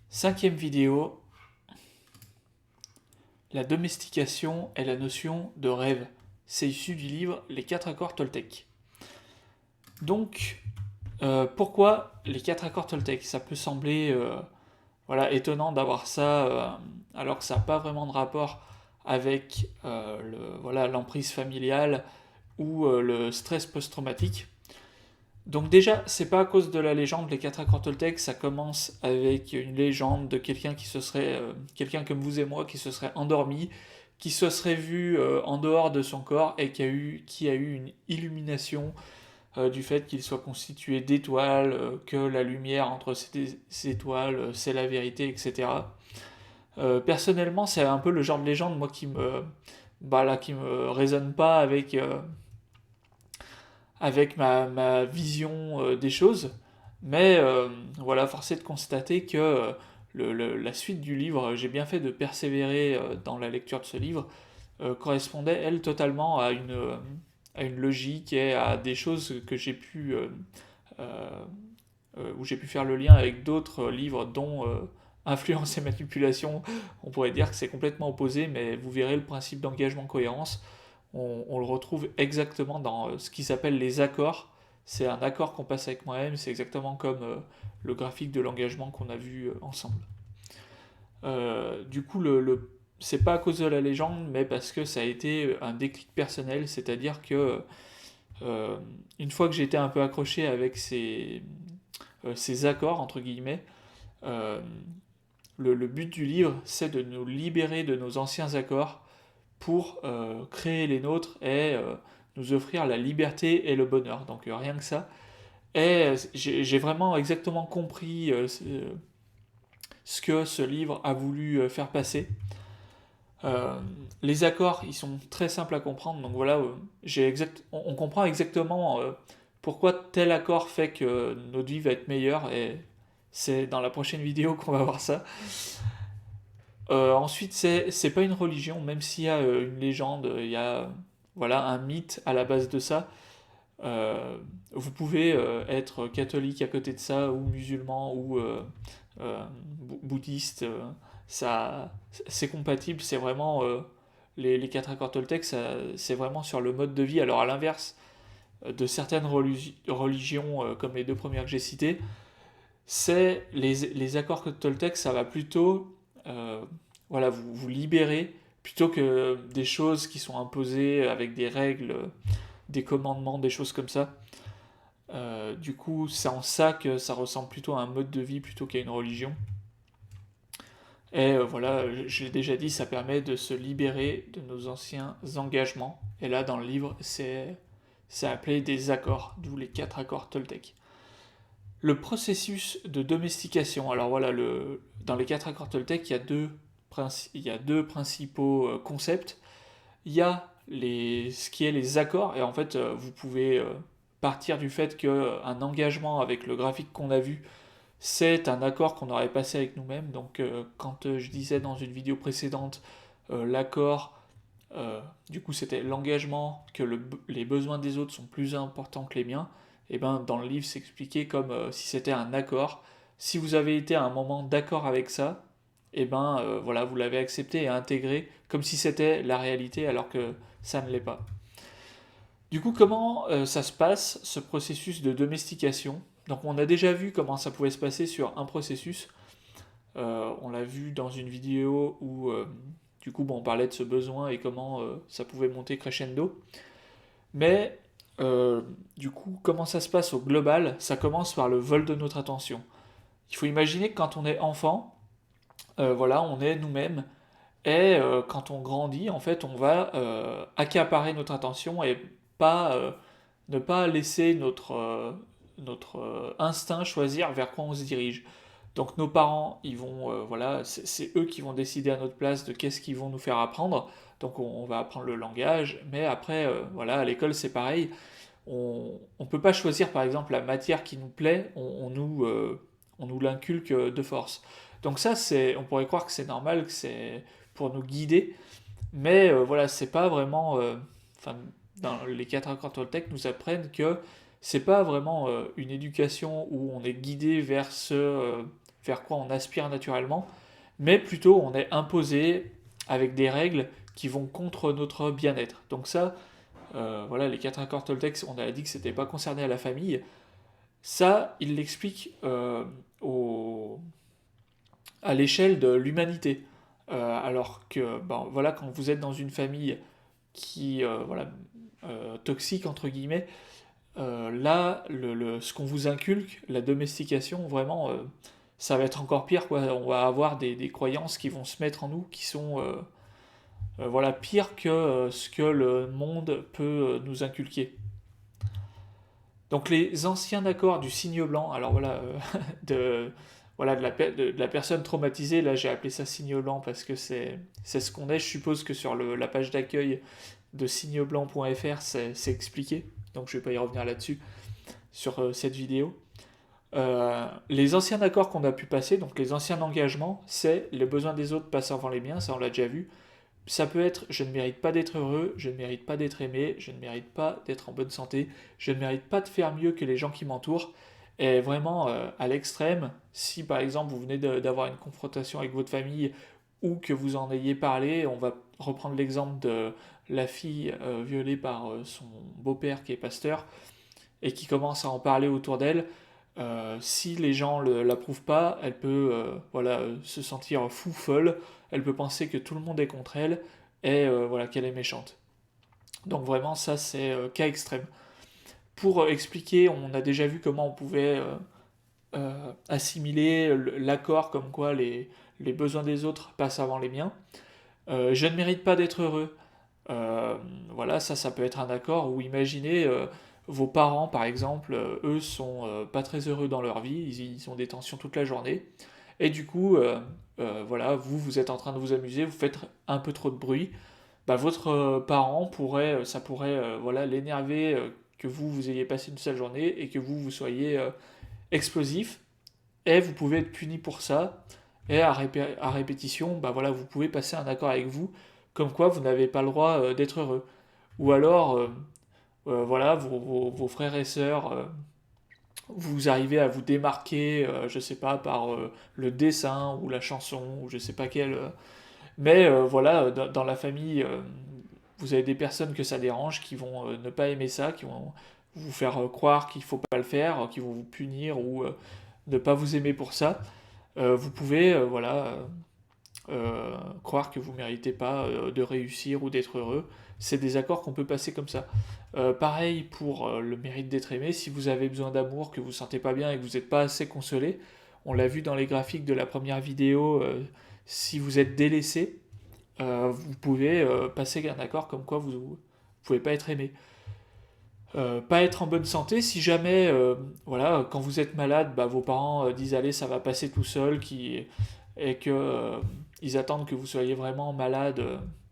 Cinquième vidéo, la domestication et la notion de rêve. C'est issu du livre Les 4 accords Toltec. Donc, pourquoi les 4 accords Toltec? Ça peut sembler étonnant d'avoir ça alors que ça n'a pas vraiment de rapport avec l'emprise familiale ou le stress post-traumatique. Donc déjà, c'est pas à cause de la légende, les 4 accords Toltec, ça commence avec une légende de quelqu'un quelqu'un comme vous et moi, qui se serait endormi, qui se serait vu en dehors de son corps et qui a eu une illumination du fait qu'il soit constitué d'étoiles, que la lumière entre ces étoiles, c'est la vérité, etc. Personnellement, c'est un peu le genre de légende, moi, qui me résonne pas avec ma vision des choses. Mais force est de constater que la suite du livre, j'ai bien fait de persévérer dans la lecture de ce livre, correspondait, elle, totalement à une logique et à des choses que euh, où j'ai pu faire le lien avec d'autres livres, dont Influence et manipulation. On pourrait dire que c'est complètement opposé, mais vous verrez le principe d'engagement-cohérence. On le retrouve exactement dans ce qui s'appelle les accords. C'est un accord qu'on passe avec moi-même, c'est exactement comme le graphique de l'engagement qu'on a vu ensemble. Du coup, c'est pas à cause de la légende, mais parce que ça a été un déclic personnel, c'est-à-dire que une fois que j'étais un peu accroché avec ces accords, entre guillemets, euh, le but du livre, c'est de nous libérer de nos anciens accords pour créer les nôtres et nous offrir la liberté et le bonheur. Donc rien que ça. Et j'ai vraiment exactement compris ce que ce livre a voulu faire passer. Les accords, ils sont très simples à comprendre. Donc voilà, on comprend exactement pourquoi tel accord fait que notre vie va être meilleure. Et c'est dans la prochaine vidéo qu'on va voir ça. Ensuite, c'est pas une religion, même s'il y a une légende, il y a un mythe à la base de ça. Vous pouvez être catholique à côté de ça, ou musulman, ou bouddhiste. C'est compatible, c'est vraiment les 4 accords Toltec, c'est vraiment sur le mode de vie. Alors à l'inverse de certaines religions, comme les deux premières que j'ai citées, c'est les accords Toltec, ça va plutôt vous libérer plutôt que des choses qui sont imposées avec des règles, des commandements, des choses comme ça. Du coup, c'est en ça que ça ressemble plutôt à un mode de vie plutôt qu'à une religion. Et je l'ai déjà dit, ça permet de se libérer de nos anciens engagements. Et là, dans le livre, c'est appelé des accords, d'où les 4 accords Toltec. Le processus de domestication, alors dans les 4 accords Toltec, il y a deux principaux concepts. Il y a ce qui est les accords, et en fait, vous pouvez partir du fait qu'un engagement avec le graphique qu'on a vu, c'est un accord qu'on aurait passé avec nous-mêmes. Donc, quand je disais dans une vidéo précédente, l'accord, du coup, c'était l'engagement que les besoins des autres sont plus importants que les miens. Et ben, dans le livre, c'est expliqué comme si c'était un accord. Si vous avez été à un moment d'accord avec ça, et ben vous l'avez accepté et intégré comme si c'était la réalité alors que ça ne l'est pas. Du coup, comment ça se passe, ce processus de domestication? Donc on a déjà vu comment ça pouvait se passer sur un processus. On l'a vu dans une vidéo où on parlait de ce besoin et comment ça pouvait monter crescendo. Mais comment ça se passe au global? Ça commence par le vol de notre attention. Il faut imaginer que quand on est enfant, on est nous-mêmes. Et quand on grandit, en fait, on va accaparer notre attention et ne pas laisser notre instinct choisir vers quoi on se dirige. Donc nos parents, ils vont, c'est eux qui vont décider à notre place de qu'est-ce qu'ils vont nous faire apprendre. Donc on va apprendre le langage, mais après, à l'école c'est pareil. On ne peut pas choisir par exemple la matière qui nous plaît, on nous l'inculque de force. Donc ça, on pourrait croire que c'est normal, que c'est pour nous guider, mais c'est pas vraiment. Dans les 4 accords Toltec nous apprennent que c'est pas vraiment une éducation où on est guidé vers quoi on aspire naturellement, mais plutôt on est imposé avec des règles qui vont contre notre bien-être. Donc ça, voilà, les 4 accords Toltec, on a dit que c'était pas concerné à la famille. Ça, il l'explique au, à l'échelle de l'humanité. Alors que, ben, voilà, quand vous êtes dans une famille qui, voilà, toxique entre guillemets, là, ce qu'on vous inculque, la domestication, vraiment, ça va être encore pire, quoi. On va avoir des croyances qui vont se mettre en nous, qui sont, voilà, pires que ce que le monde peut nous inculquer. Donc les anciens accords du signe blanc, alors voilà, de, voilà de la personne traumatisée, là j'ai appelé ça signe blanc parce que c'est ce qu'on est, je suppose que sur la page d'accueil de signeblanc.fr c'est expliqué, donc je vais pas y revenir là-dessus sur cette vidéo. Les anciens accords qu'on a pu passer, donc les anciens engagements, c'est les besoins des autres passent avant les miens, ça on l'a déjà vu. Ça peut être je ne mérite pas d'être heureux, je ne mérite pas d'être aimé, je ne mérite pas d'être en bonne santé, je ne mérite pas de faire mieux que les gens qui m'entourent. Et vraiment, à l'extrême, si par exemple vous venez d'avoir une confrontation avec votre famille ou que vous en ayez parlé, on va reprendre l'exemple de la fille violée par son beau-père qui est pasteur et qui commence à en parler autour d'elle. Si les gens ne l'approuvent pas, elle peut voilà, se sentir fou folle, elle peut penser que tout le monde est contre elle et voilà, qu'elle est méchante. Donc vraiment ça c'est cas extrême. Pour expliquer, on a déjà vu comment on pouvait assimiler l'accord comme quoi les besoins des autres passent avant les miens. Je ne mérite pas d'être heureux. Voilà, ça peut être un accord où imaginez vos parents, par exemple, eux sont pas très heureux dans leur vie, ils ont des tensions toute la journée, et du coup, voilà, vous êtes en train de vous amuser, vous faites un peu trop de bruit, bah, votre parent pourrait, ça pourrait, voilà, l'énerver que vous ayez passé une sale journée et que vous soyez explosif, et vous pouvez être puni pour ça, et à répétition, bah voilà, vous pouvez passer un accord avec vous, comme quoi vous n'avez pas le droit d'être heureux. Ou alors, voilà, vos frères et sœurs, vous arrivez à vous démarquer, je sais pas, par le dessin ou la chanson, ou je sais pas quelle. Mais voilà, dans la famille, vous avez des personnes que ça dérange, qui vont ne pas aimer ça, qui vont vous faire croire qu'il faut pas le faire, qui vont vous punir ou ne pas vous aimer pour ça. Vous pouvez, voilà, croire que vous ne méritez pas de réussir ou d'être heureux. C'est des accords qu'on peut passer comme ça. Pareil pour le mérite d'être aimé, si vous avez besoin d'amour, que vous ne vous sentez pas bien et que vous n'êtes pas assez consolé, on l'a vu dans les graphiques de la première vidéo, si vous êtes délaissé, vous pouvez passer un accord comme quoi vous ne pouvez pas être aimé. Pas être en bonne santé, si jamais, voilà, quand vous êtes malade, bah, vos parents disent allez, ça va passer tout seul, et que ils attendent que vous soyez vraiment malade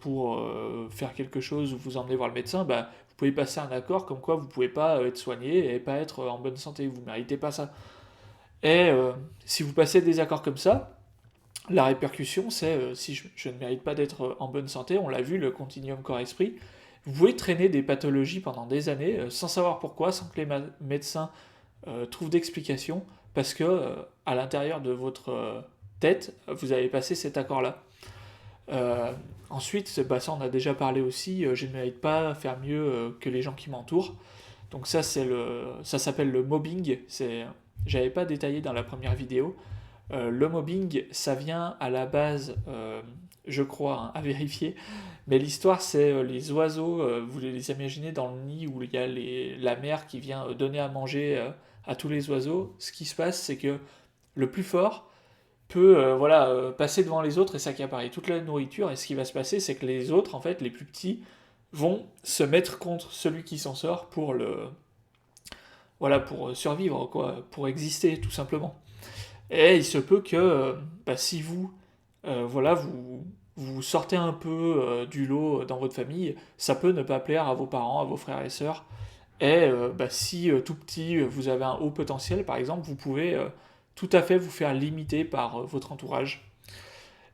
pour faire quelque chose ou vous emmener voir le médecin, bah, vous pouvez passer un accord comme quoi vous pouvez pas être soigné et pas être en bonne santé, vous méritez pas ça. Et si vous passez des accords comme ça, la répercussion c'est si je ne mérite pas d'être en bonne santé, on l'a vu, le continuum corps-esprit, vous pouvez traîner des pathologies pendant des années sans savoir pourquoi, sans que les médecins trouvent d'explication, parce que à l'intérieur de votre tête, vous avez passé cet accord-là. Euh, Ensuite, bah, ça on a déjà parlé aussi, je ne mérite pas faire mieux que les gens qui m'entourent. Donc ça s'appelle le mobbing. J'avais pas détaillé dans la première vidéo. Le mobbing, ça vient à la base, je crois, hein, à vérifier, mais l'histoire c'est les oiseaux, vous les imaginez dans le nid où il y a la mère qui vient donner à manger à tous les oiseaux. Ce qui se passe, c'est que le plus fort peut voilà, passer devant les autres et s'accaparer toute la nourriture, et ce qui va se passer, c'est que les autres, en fait, les plus petits, vont se mettre contre celui qui s'en sort pour voilà, pour survivre, quoi, pour exister, tout simplement. Et il se peut que bah, si vous, voilà, vous sortez un peu du lot dans votre famille, ça peut ne pas plaire à vos parents, à vos frères et sœurs. Et bah, si tout petit, vous avez un haut potentiel, par exemple, vous pouvez tout à fait vous faire limiter par votre entourage.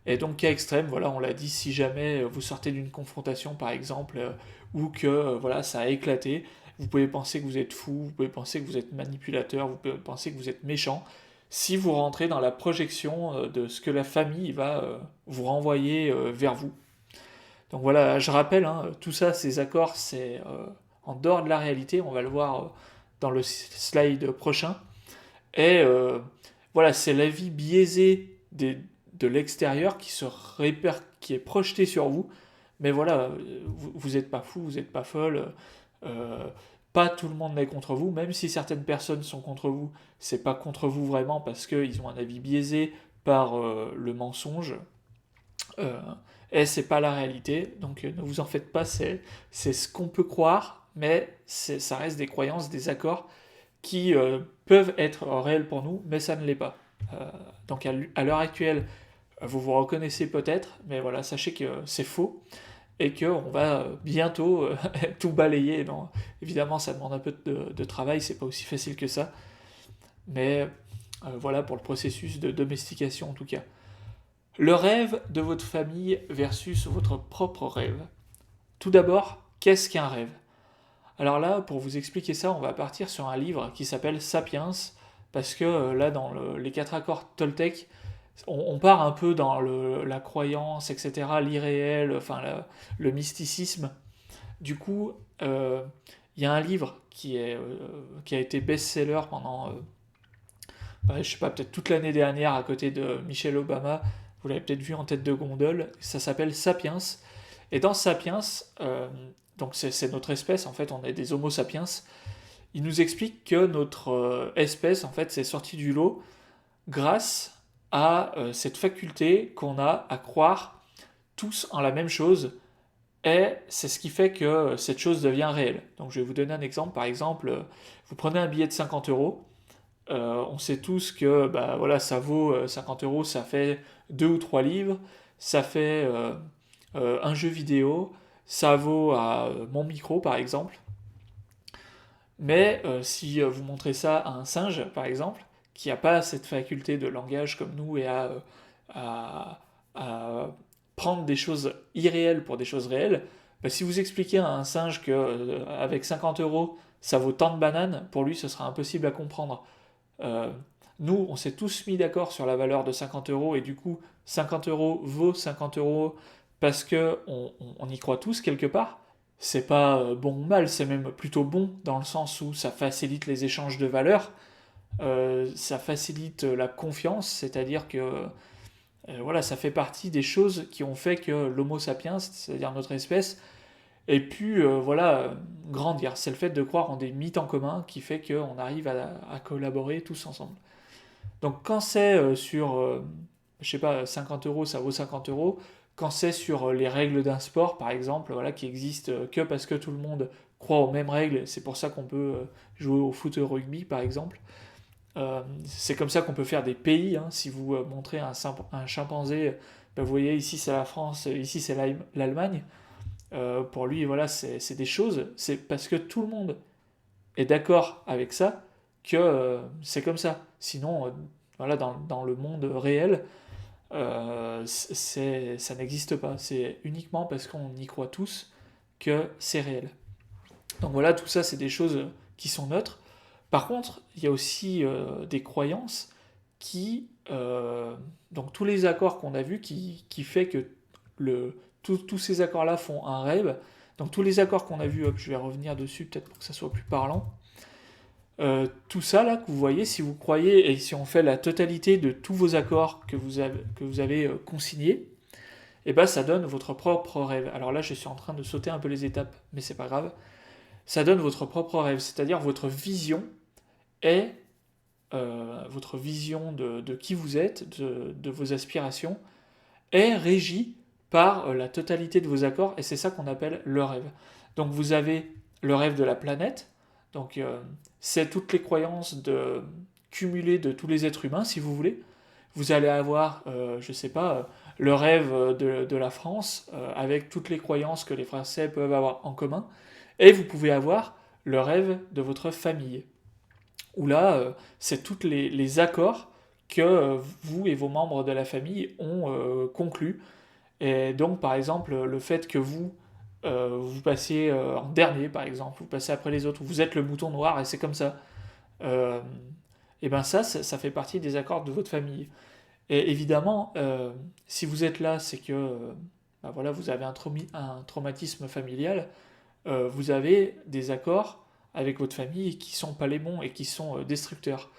Et donc, cas extrême, voilà, on l'a dit, si jamais vous sortez d'une confrontation, par exemple, ou que voilà, ça a éclaté, vous pouvez penser que vous êtes fou, vous pouvez penser que vous êtes manipulateur, vous pouvez penser que vous êtes méchant. si vous rentrez dans la projection de ce que la famille va vous renvoyer vers vous. Donc voilà, je rappelle, hein, tout ça, ces accords, c'est en dehors de la réalité, on va le voir dans le slide prochain. Et voilà, c'est la vie biaisée de l'extérieur qui est projetée sur vous. Mais voilà, vous n'êtes pas fou, vous n'êtes pas folle. euh, Pas tout le monde n'est contre vous, même si certaines personnes sont contre vous, c'est pas contre vous vraiment parce qu'ils ont un avis biaisé par le mensonge. Euh, et c'est pas la réalité, donc ne vous en faites pas, c'est ce qu'on peut croire, mais ça reste des croyances, des accords qui peuvent être réels pour nous, mais ça ne l'est pas. Donc à l'heure actuelle, vous vous reconnaissez peut-être, mais voilà, sachez que c'est faux et qu'on va bientôt tout balayer. Non, évidemment, ça demande un peu de travail, c'est pas aussi facile que ça, mais voilà pour le processus de domestication en tout cas. Le rêve de votre famille versus votre propre rêve. Tout d'abord, qu'est-ce qu'un rêve? Alors là, pour vous expliquer ça, on va partir sur un livre qui s'appelle Sapiens, parce que là, dans les quatre accords Toltec, on part un peu dans la croyance, etc., l'irréel, enfin le mysticisme. Du coup, il y a un livre qui a été best-seller pendant, je sais pas, peut-être toute l'année dernière à côté de Michelle Obama. Vous l'avez peut-être vu en tête de gondole. Ça s'appelle Sapiens. Et dans Sapiens, donc c'est notre espèce, en fait, on est des Homo sapiens. Il nous explique que notre espèce, en fait, s'est sortie du lot grâce à cette faculté qu'on a à croire tous en la même chose. Et c'est ce qui fait que cette chose devient réelle. Donc je vais vous donner un exemple. Par exemple, vous prenez un billet de 50 euros. On sait tous que bah, voilà, ça vaut 50 euros, ça fait 2 ou 3 livres, ça fait un jeu vidéo, ça vaut à mon micro par exemple. Mais si vous montrez ça à un singe par exemple, qui n'a pas cette faculté de langage comme nous et à, à prendre des choses irréelles pour des choses réelles, bah, si vous expliquez à un singe que avec 50 euros ça vaut tant de bananes, pour lui ce sera impossible à comprendre. Euh, Nous, on s'est tous mis d'accord sur la valeur de 50 euros et du coup, 50 euros vaut 50 euros parce que on y croit tous quelque part. C'est pas bon ou mal, c'est même plutôt bon dans le sens où ça facilite les échanges de valeurs, ça facilite la confiance, c'est-à-dire que voilà, ça fait partie des choses qui ont fait que l'Homo sapiens, c'est-à-dire notre espèce, ait pu voilà, grandir. C'est le fait de croire en des mythes en commun qui fait qu'on arrive à collaborer tous ensemble. Donc quand c'est je sais pas, 50 euros, ça vaut 50 euros. Quand c'est sur les règles d'un sport, par exemple, voilà, qui existent que parce que tout le monde croit aux mêmes règles, c'est pour ça qu'on peut jouer au foot et au rugby, par exemple. C'est comme ça qu'on peut faire des pays. Hein. Si vous montrez un chimpanzé, ben, vous voyez ici c'est la France, ici c'est l'Allemagne. Pour lui, voilà, c'est des choses. C'est parce que tout le monde est d'accord avec ça que c'est comme ça. Sinon, voilà, dans le monde réel, ça n'existe pas. C'est uniquement parce qu'on y croit tous que c'est réel. Donc voilà, tout ça, c'est des choses qui sont neutres. Par contre, il y a aussi des croyances qui, donc tous les accords qu'on a vus, qui fait que tous ces accords-là font un rêve. Donc tous les accords qu'on a vus, hop, je vais revenir dessus peut-être pour que ça soit plus parlant. Tout ça là que vous voyez, si vous croyez et si on fait la totalité de tous vos accords que vous avez consignés, et ben ça donne votre propre rêve. Alors là, je suis en train de sauter un peu les étapes, mais c'est pas grave. Ça donne votre propre rêve, c'est-à-dire votre vision est votre vision de qui vous êtes, de vos aspirations, est régie par la totalité de vos accords, et c'est ça qu'on appelle le rêve. Donc vous avez le rêve de la planète, donc c'est toutes les croyances cumulées de tous les êtres humains, si vous voulez. Vous allez avoir, je sais pas, le rêve de la France, avec toutes les croyances que les Français peuvent avoir en commun, et vous pouvez avoir le rêve de votre famille, où là, c'est tous les accords que vous et vos membres de la famille ont conclus. Et donc, par exemple, le fait que vous passiez en dernier, par exemple, vous passez après les autres, vous êtes le mouton noir et c'est comme ça. Euh, et ben ça fait partie des accords de votre famille. Et évidemment, si vous êtes là, c'est que bah voilà, vous avez un traumatisme familial, vous avez des accords avec votre famille qui sont pas les bons et qui sont destructeurs.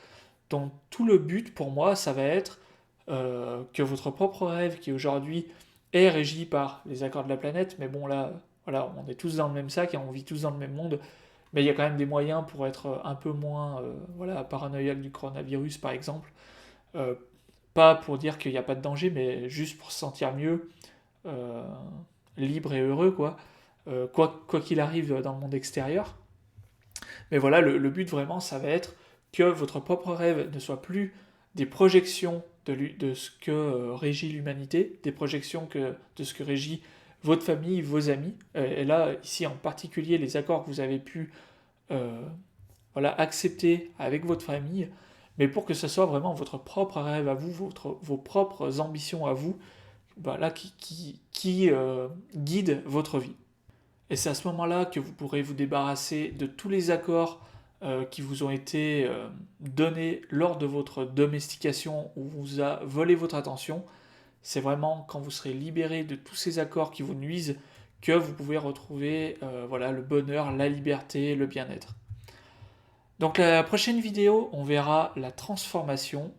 Donc tout le but pour moi, ça va être que votre propre rêve, qui aujourd'hui est régi par les accords de la planète, mais bon là, voilà, on est tous dans le même sac et on vit tous dans le même monde, mais il y a quand même des moyens pour être un peu moins voilà, paranoïaque du coronavirus par exemple. Euh, Pas pour dire qu'il n'y a pas de danger, mais juste pour se sentir mieux, euh, libre et heureux, quoi. Quoi qu'il arrive dans le monde extérieur. Mais voilà, le but vraiment, ça va être que votre propre rêve ne soit plus des projections de ce que régit l'humanité, des projections de ce que régit votre famille, vos amis. Et là, ici en particulier, les accords que vous avez pu euh, voilà, accepter avec votre famille, mais pour que ce soit vraiment votre propre rêve à vous, vos propres ambitions à vous, voilà, qui guident votre vie. Et c'est à ce moment-là que vous pourrez vous débarrasser de tous les accords qui vous ont été donnés lors de votre domestication où on vous a volé votre attention. C'est vraiment quand vous serez libéré de tous ces accords qui vous nuisent que vous pouvez retrouver voilà, le bonheur, la liberté, le bien-être. Donc la prochaine vidéo, on verra la transformation